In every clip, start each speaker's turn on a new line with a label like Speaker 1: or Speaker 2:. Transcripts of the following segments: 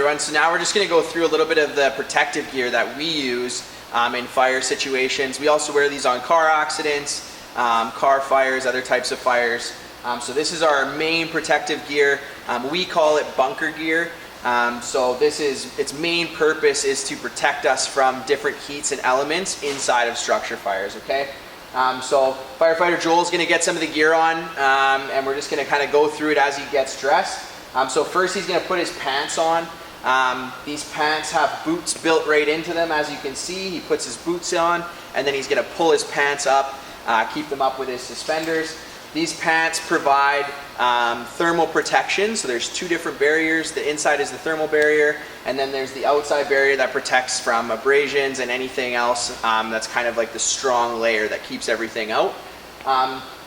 Speaker 1: everyone. So now we're just going to go through a little bit of the protective gear that we use in fire situations. We also wear these on car accidents, car fires, other types of fires. So this is our main protective gear. We call it bunker gear. So its main purpose is to protect us from different heats and elements inside of structure fires, okay? So firefighter Joel's going to get some of the gear on, and we're just going to kind of go through it as he gets dressed. So first he's going to put his pants on. These pants have boots built right into them, as you can see. He puts his boots on, and then he's going to pull his pants up, keep them up with his suspenders. These pants provide thermal protection, so there's two different barriers. The inside is the thermal barrier, and then there's the outside barrier that protects from abrasions and anything else that's kind of like the strong layer that keeps everything out.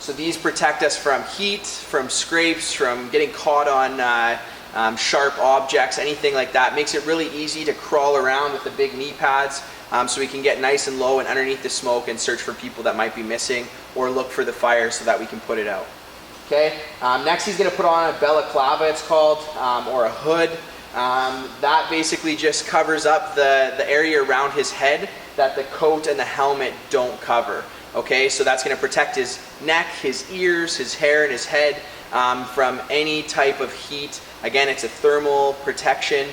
Speaker 1: So these protect us from heat, from scrapes, from getting caught on sharp objects, anything like that. Makes it really easy to crawl around with the big knee pads, so we can get nice and low and underneath the smoke and search for people that might be missing, or look for the fire so that we can put it out. Okay. Next he's going to put on a Clava, it's called, or a hood. That basically just covers up the area around his head that the coat and the helmet don't cover. Okay, so that's going to protect his neck, his ears, his hair, and his head from any type of heat. Again, it's a thermal protection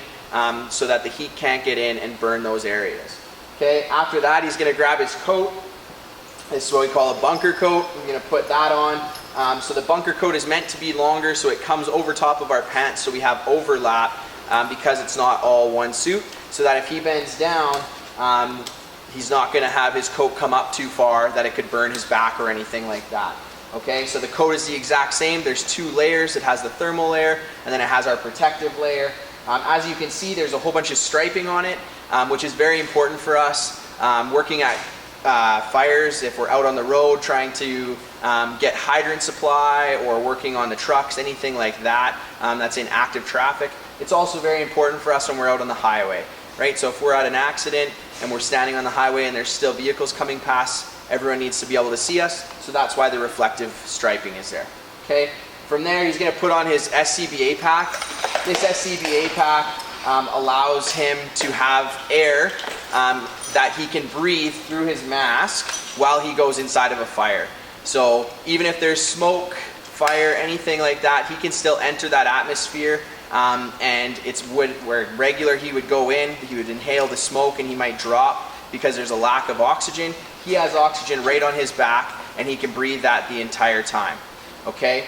Speaker 1: so that the heat can't get in and burn those areas. Okay, after that he's going to grab his coat. This is what we call a bunker coat. We're going to put that on. So the bunker coat is meant to be longer, so it comes over top of our pants, so we have overlap because it's not all one suit, so that if he bends down, he's not going to have his coat come up too far that it could burn his back or anything like that. Okay, so the coat is the exact same. There's two layers. It has the thermal layer, and then it has our protective layer. As you can see, there's a whole bunch of striping on it, which is very important for us working at fires. If we're out on the road trying to get hydrant supply, or working on the trucks, anything like that that's in active traffic. It's also very important for us when we're out on the highway, right? So if we're at an accident and we're standing on the highway and there's still vehicles coming past, everyone needs to be able to see us, so that's why the reflective striping is there. Okay. From there he's going to put on his Scba Pack. This Scba Pack allows him to have air that he can breathe through his mask while he goes inside of a fire. So even if there's smoke, fire, anything like that, he can still enter that atmosphere, and it's where regular he would go in, he would inhale the smoke and he might drop because there's a lack of oxygen. He has oxygen right on his back, and he can breathe that the entire time. Okay,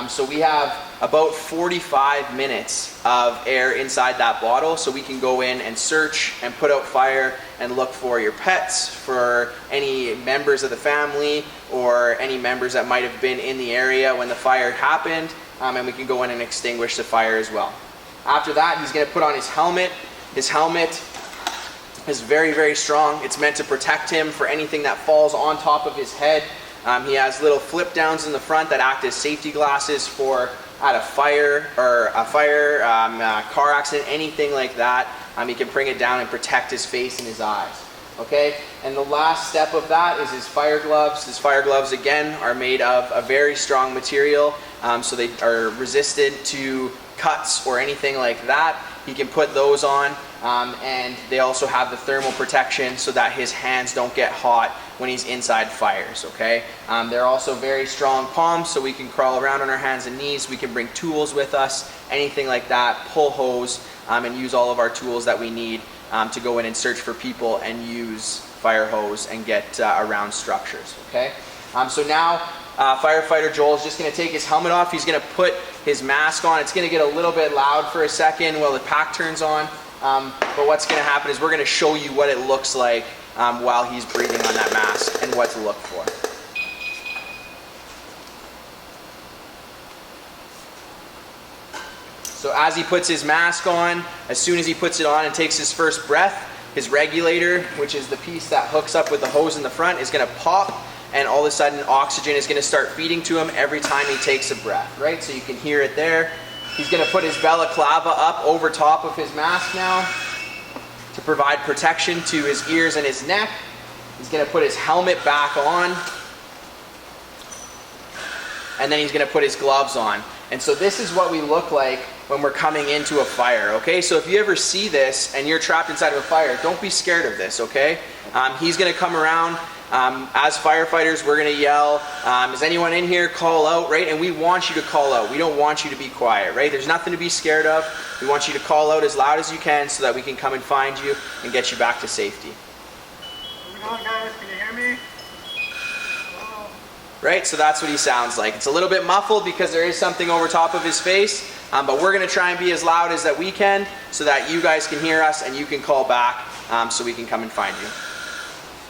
Speaker 1: so we have about 45 minutes of air inside that bottle, so we can go in and search and put out fire and look for your pets, for any members of the family, or any members that might have been in the area when the fire happened, and we can go in and extinguish the fire as well. After that, he's going to put on his helmet. His helmet is very, very strong. It's meant to protect him for anything that falls on top of his head. He has little flip downs in the front that act as safety glasses for at a fire, or a car accident, anything like that. He can bring it down and protect his face and his eyes. Okay, and the last step of that is his fire gloves. His fire gloves, again, are made of a very strong material, so they are resistant to cuts or anything like that. He can put those on, and they also have the thermal protection so that his hands don't get hot when he's inside fires. Okay, they're also very strong palms, so we can crawl around on our hands and knees. We can bring tools with us, anything like that, pull hose, and use all of our tools that we need to go in and search for people and use fire hose and get around structures. Okay, so now firefighter Joel is just going to take his helmet off. He's going to put his mask on. It's going to get a little bit loud for a second while the pack turns on, but what's going to happen is we're going to show you what it looks like while he's breathing on that mask and what to look for. So as he puts his mask on, as soon as he puts it on and takes his first breath, his regulator, which is the piece that hooks up with the hose in the front, is going to pop, and all of a sudden oxygen is going to start feeding to him every time he takes a breath, right? So you can hear it there. He's going to put his Clava up over top of his mask now to provide protection to his ears and his neck. He's going to put his helmet back on, and then he's going to put his gloves on. And so this is what we look like when we're coming into a fire, okay? So if you ever see this and you're trapped inside of a fire, don't be scared of this, okay? He's gonna come around. As firefighters, we're gonna yell, is anyone in here? Call out, right? And we want you to call out. We don't want you to be quiet, right? There's nothing to be scared of. We want you to call out as loud as you can so that we can come and find you and get you back to safety.
Speaker 2: How's it going, guys? Can you hear me? Hello?
Speaker 1: Right, so that's what he sounds like. It's a little bit muffled because there is something over top of his face, but we're gonna try and be as loud as that we can so that you guys can hear us and you can call back so we can come and find you.